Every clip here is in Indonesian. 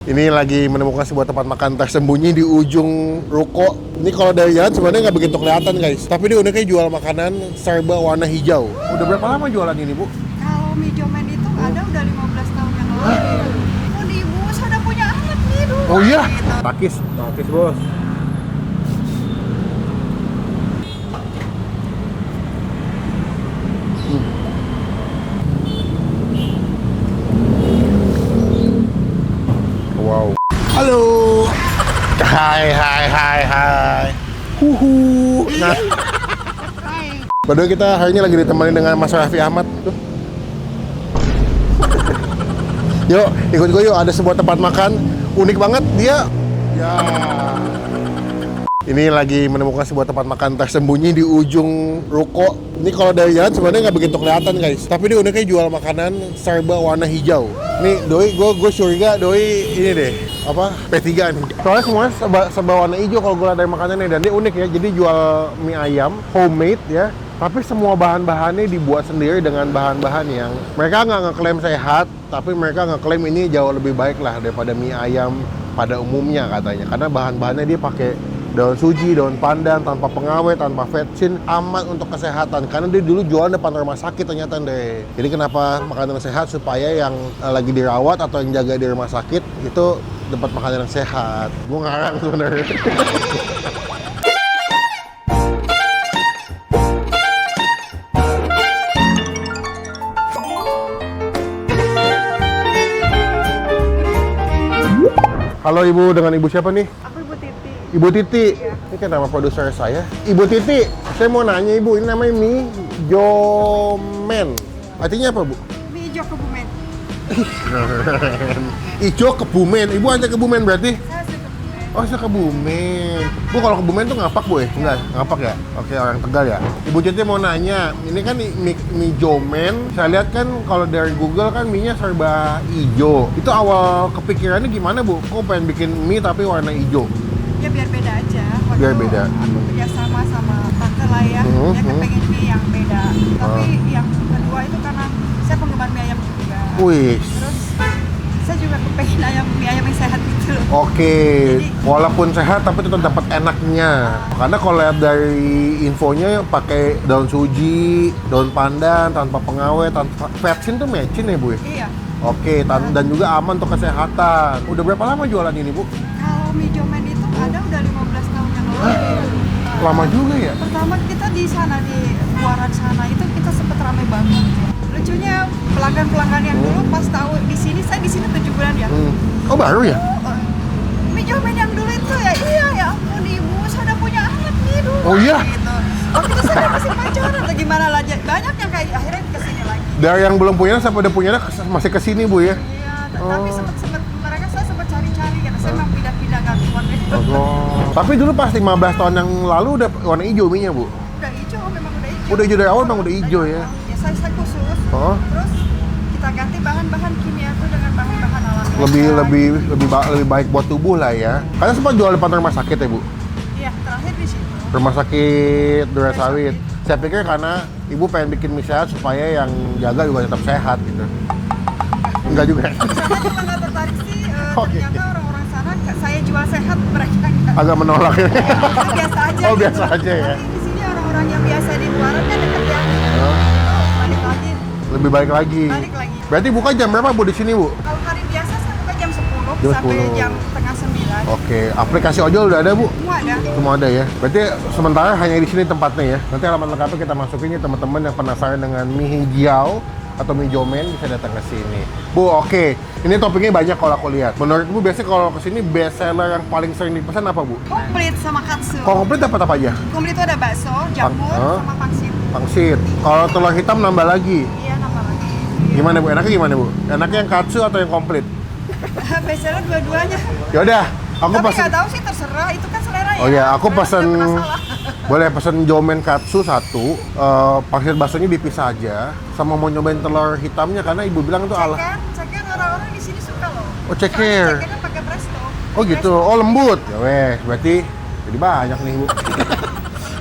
Ini lagi menemukan sebuah tempat makan tersembunyi di ujung ruko. Ini kalau dari jalan sebenarnya nggak begitu kelihatan guys. Tapi dia uniknya jual makanan serba warna hijau. Udah berapa lama jualan ini bu? Kalau mie jomen itu ada udah 15 tahun yang lalu. Oh di ibu sudah punya anak nih dulu. Oh iya? Gitu. Takis bos. Wow. Halo. Hai. Huhu. Nah, padahal kita hari ini lagi ditemani dengan Mas Raffi Ahmad. Tuh. Yuk, ikut gue yuk. Ada sebuah tempat makan unik banget dia. Ya. Ini lagi menemukan sebuah tempat makan tersembunyi di ujung ruko. Ini kalau dari jalan sebenarnya nggak begitu kelihatan guys. Tapi dia uniknya jual makanan serba warna hijau. Nih doi, gue curiga doi ini deh apa P3 nih. Soalnya semuanya serba warna hijau kalau gue lihat dari makanannya, dan dia unik ya. Jadi jual mie ayam homemade ya. Tapi semua bahan-bahannya dibuat sendiri dengan bahan-bahan yang mereka nggak ngeklaim sehat, tapi mereka ngeklaim ini jauh lebih baik lah daripada mie ayam pada umumnya katanya. Karena bahan-bahannya dia pakai daun suji, daun pandan, tanpa pengawet, tanpa vetsin, aman untuk kesehatan. Karena dia dulu jualan depan rumah sakit ternyata deh. Jadi kenapa makanan sehat? Supaya yang lagi dirawat atau yang jaga di rumah sakit itu dapat makanan yang sehat. Gue ngarang sebenarnya. Halo Ibu, dengan Ibu siapa nih? Aku Ibu Titi. Ibu Titi, Iya. ini kan nama produser saya. Ibu Titi, saya mau nanya Ibu, ini namanya mie jomen. Artinya apa Bu? Mie hijau Kebumen. Ijo Kebumen, Ibu aja Kebumen berarti? Saya suka Kebumen. Oh, saya Kebumen. Bu, kalau Kebumen tuh ngapak Bu ya? Enggak, ngapak ya? Oke, orang Tegal ya. Ibu Titi mau nanya, ini kan mie jomen, saya lihat kan kalau dari Google kan mie-nya serba hijau. Itu awal kepikirannya gimana Bu? Kok pengen bikin mie tapi warna hijau? Ya biar beda aja. Waktu Biar beda. Aku kerjasama sama tante lah ya. Dia kan pengen mie yang beda. Tapi yang kedua itu karena saya penggemar mie ayam juga. Wih. Terus saya juga kepengen mie ayam yang sehat gitu loh. Oke, walaupun sehat tapi tetap dapat enaknya. Karena kalau lihat dari infonya pakai daun suji, daun pandan, tanpa pengawet, tanpa vetsin tuh mecin ya Bu ya? Iya. Oke, dan juga aman untuk kesehatan. Udah berapa lama jualan ini Bu? Kalau mie jomen itu ada udah 15 tahun yang lalu. Lama juga ya? Pertama kita di sana di Buaran sana itu kita sempet ramai banget. Lucunya pelanggan-pelanggan yang dulu pas tahu di sini, saya di sini 7 bulan ya. Oh baru ya? Mie jomen yang dulu itu ya, iya ya ampun ibu, saya udah punya anak nih dulu. Oh iya? Gitu. Waktu itu saya masih pacaran atau gimana lah, banyak yang kayak akhirnya kesini lagi. Dari yang belum punya sampai udah punya masih kesini Bu ya? Iya, tapi sempet mereka saya sempet cari-cari gitu. Saya memang pindah-pindah nggak keluar gitu. Oh. Tapi dulu pas 15 tahun yang lalu udah warna hijau mie-nya Bu? Udah hijau, memang udah hijau. Udah hijau dari awal, memang udah hijau ya? Ya saya khusus. Oh. Terus kita ganti bahan-bahan kimia itu dengan bahan-bahan alami. lebih baik buat tubuh lah ya. Karena sempat jual depan rumah sakit ya Bu? Iya, terakhir di situ. Rumah sakit Durasawit. Saya pikir karena Ibu pengen bikin mie sehat supaya yang jaga juga tetap sehat gitu. Enggak juga. Sana juga nggak tertarik sih. Oke. Ternyata orang-orang sana saya jual sehat mereka nggak. Agak menolak ya. Biasa aja. Oh, gitu. biasa aja ya. Tapi di sini orang-orang yang biasa di luar kan deket ya. Balik lagi. Lebih baik lagi. Balik lagi. Berarti buka jam berapa Bu di sini Bu? Kalau hari biasa saya buka jam 10 Jam sampai 10. jam setengah 9. Oke, aplikasi ojol udah ada Bu? Semua ada. Semua ada ya. Berarti sementara hanya di sini tempatnya ya. Nanti alamat lengkapnya kita masukin ya, teman-teman yang penasaran dengan mie hijau atau mie jomen bisa datang ke sini. Bu, oke. Ini toppingnya banyak kalau aku lihat. Menurut Bu biasanya kalau ke sini best seller yang paling sering dipesan apa Bu? Komplit sama katsu. Kalau komplit dapat apa aja? Komplit itu ada bakso, jamur, sama pangsit. Pangsit. Kalau telur hitam nambah lagi. Iya, nambah lagi. Gimana Bu? Enaknya gimana Bu? Enaknya yang katsu atau yang komplit? Bestseller dua-duanya. Yaudah, aku Tapi pesen. nggak tahu sih, terserah. Itu kan selera ya. Oh iya, aku Selera pesen. nggak pernah salah. Boleh pesen jomen katsu 1, pangsit baksonya dipisah aja, sama mau nyobain telur hitamnya karena Ibu bilang itu ala. Ceker orang-orang di sini suka loh. Oh, ceker. Cekernya pakai presto. Oh gitu, oh lembut. Ya weh, berarti jadi banyak nih Bu.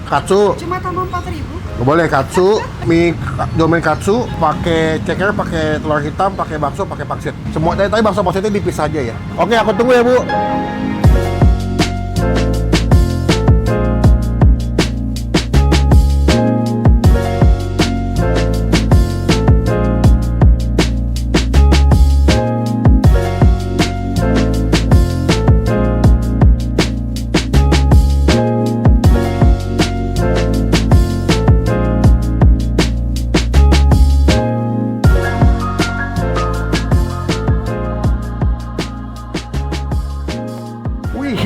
Katsu. Cuma tambah 4.000. Gak boleh katsu, mie domen katsu, pakai ceker, pakai telur hitam, pakai bakso, pakai pangsit. Semua tadi bakso pangsitnya dipisah aja ya. Oke, aku tunggu ya, Bu.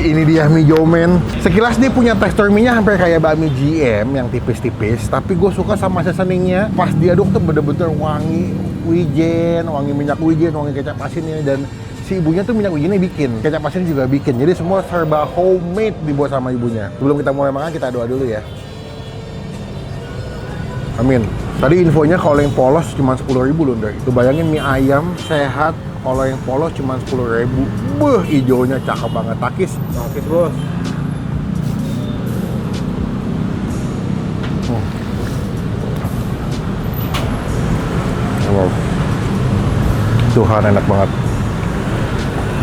Ini dia mie Jomen. Sekilas dia punya tekstur mie-nya hampir kayak bakmi GM yang tipis-tipis, tapi gue suka sama seasoningnya. Pas diaduk tuh bener-bener wangi wijen, wangi minyak wijen, wangi kecap asinnya, dan si ibunya tuh minyak wijennya bikin, kecap asin juga bikin. Jadi semua serba homemade dibuat sama ibunya. Sebelum kita mulai makan, kita doa dulu ya. Amin. Tadi infonya kalau yang polos cuma 10.000 loh, Ndre. Itu bayangin mie ayam sehat, kalau yang polos cuma 10.000. Beuh, hijaunya cakep banget. Takis. Takis, Bos. Wow. Tuhan, enak banget.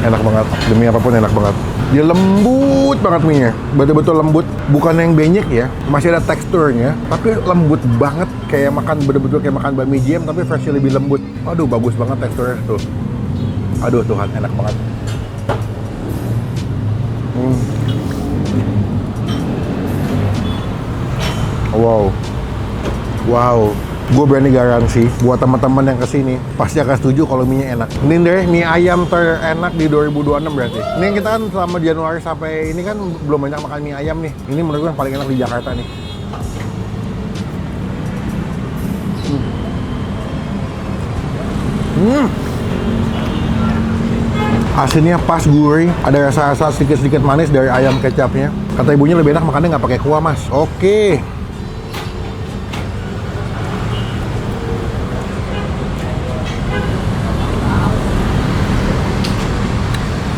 Enak banget. Demi apapun enak banget. Dia lembut banget mie-nya. Betul-betul lembut. Bukan yang benyek ya. Masih ada teksturnya. Tapi lembut banget. Kayak makan, betul-betul kayak makan bakmi jam, tapi versi lebih lembut. Aduh, bagus banget teksturnya tuh. Aduh Tuhan, enak banget. Wow. Wow. Gue berani garansi buat teman-teman yang kesini pasti akan setuju kalau mie-nya enak. Ini deh mie ayam terenak di 2026 berarti. Ini yang kita kan selama Januari sampai ini kan belum banyak makan mie ayam nih. Ini menurut gue yang paling enak di Jakarta nih. Asinnya pas, gurih, ada rasa-rasa sedikit-sedikit manis dari ayam kecapnya. Kata ibunya lebih enak makannya nggak pakai kuah, Mas. Oke.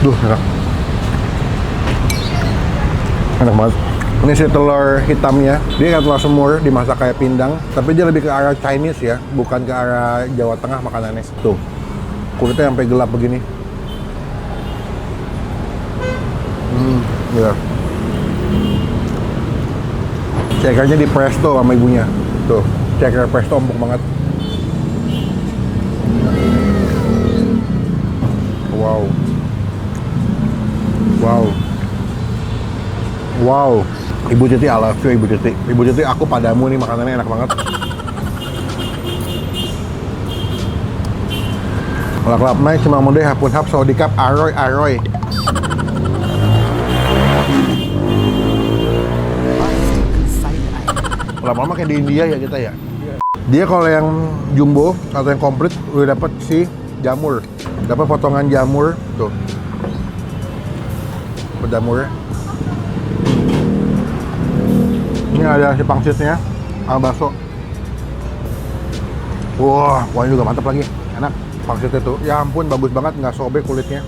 Duh, enak. Enak banget. Ini si telur hitamnya, dia kayak telur semur, dimasak kayak pindang, tapi dia lebih ke arah Chinese ya, bukan ke arah Jawa Tengah makanannya. Tuh, kulitnya sampai gelap begini. Ya. Cekernya di presto sama ibunya. Tuh, ceker presto empuk banget. Wow. Wow. Wow. Ibu Titi, I love you, Ibu Titi. Ibu Titi, aku padamu nih, makanannya enak banget. Lak-lak naik cuma mode hapun hap saudikap aroy aroy. Lama-lama kayak di India ya kita ya. Dia kalau yang jumbo atau yang komplit udah dapat si jamur, dapat potongan jamur tuh, jamurnya. Ini ada si pangsitnya, sama bakso. Wah, kuahnya juga mantap lagi, enak. Pangsitnya tuh, ya ampun bagus banget, nggak sobek kulitnya.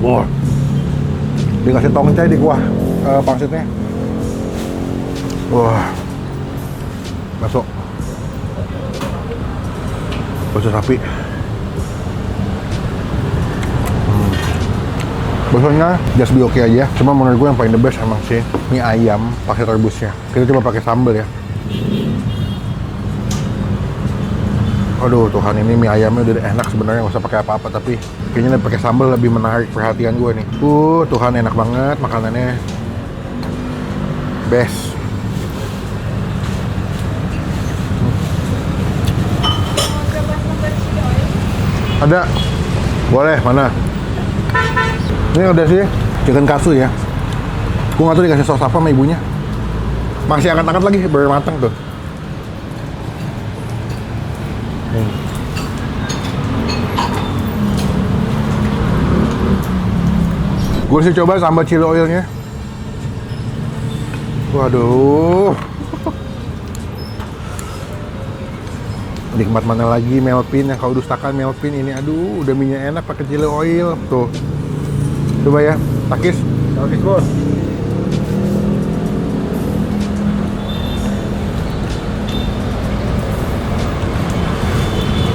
Wah. Dikasih tongcai di kuah pangsitnya. Wah. Bakso. Bakso sapi. Baksonya just be oke aja. Cuma menurut gue yang paling the best emang sih mie ayam pakai rebusnya. Kita coba pakai sambal ya. Aduh Tuhan, ini mie ayamnya udah enak sebenarnya, nggak usah pakai apa-apa, tapi kayaknya pakai sambal lebih menarik perhatian gue nih. Tuhan, enak banget makanannya. Best. Ada? Boleh, mana? Ini udah sih chicken katsu ya. Gue nggak tahu dikasih saus apa sama ibunya. Masih angkat-angkat lagi, baru matang tuh. Gue sih coba sambal chili oilnya. Waduh. Nikmat mana lagi Melpin yang kau dustakan Melpin ini. Aduh, udah minyak enak pakai chili oil tuh. Coba ya, takis. Takis bos.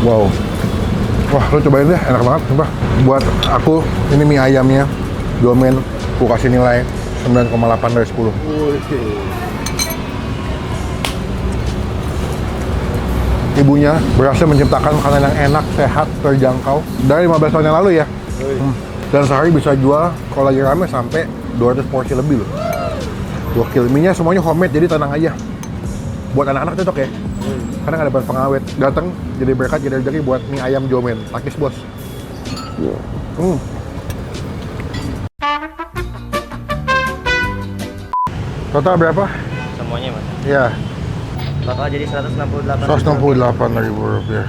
Wow. Wah, lu cobain deh, enak banget, sumpah. Buat aku, ini mie ayamnya, Jomen, aku kasih nilai 9,8 dari 10. Ibunya berhasil menciptakan makanan yang enak, sehat, terjangkau dari 15 tahun yang lalu ya. Dan sehari bisa jual kalau lagi rame sampai 200 porsi lebih loh. Gokil, mie-nya semuanya homemade, jadi tenang aja. Buat anak-anak cocok ya. Karena nggak dapat pengawet. Datang jadi berkat, jadi rezeki buat mie ayam Jomen. Takis bos. Total berapa? Semuanya mas. Ya, Total jadi 168. 168.000 rupiah.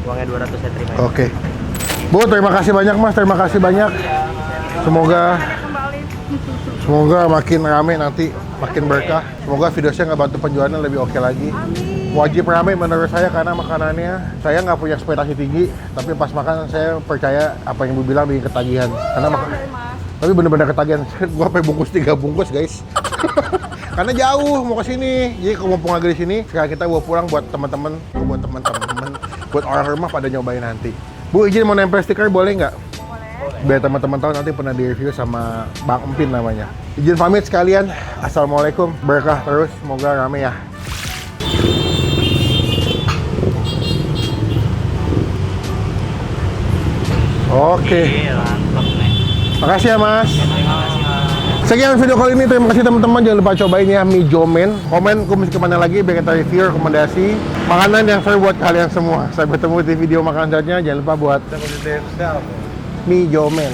Uangnya 200 saya terima. Oke. Bu, terima kasih banyak mas, terima kasih banyak. Semoga makin rame nanti, makin berkah. Semoga videonya nggak bantu penjualannya lebih oke lagi. Wajib rame menurut saya karena makanannya, saya nggak punya ekspektasi tinggi, tapi pas makan saya percaya apa yang ibu bilang bikin ketagihan. Karena tapi bener-bener ketagihan. Gua sampai bungkus 3 bungkus guys. Karena jauh mau ke sini. Jadi kalau mumpung lagi di sini, sekarang kita bawa pulang buat teman-teman, buat orang rumah pada nyobain nanti. Bu, izin mau nempel stiker boleh nggak? Boleh. Biar teman-teman tahu nanti pernah di-review sama Bang Empin namanya. Izin pamit sekalian. Assalamualaikum. Berkah terus. Semoga rame ya. Oke. Makasih ya Mas. Terima kasih mas. Sekian video kali ini, terima kasih teman-teman. Jangan lupa cobain ya mie Jomen. Komen kumis kemana lagi biar kita review rekomendasi makanan yang seru buat kalian semua. Sampai ketemu di video makan selanjutnya. Jangan lupa buat mie Jomen.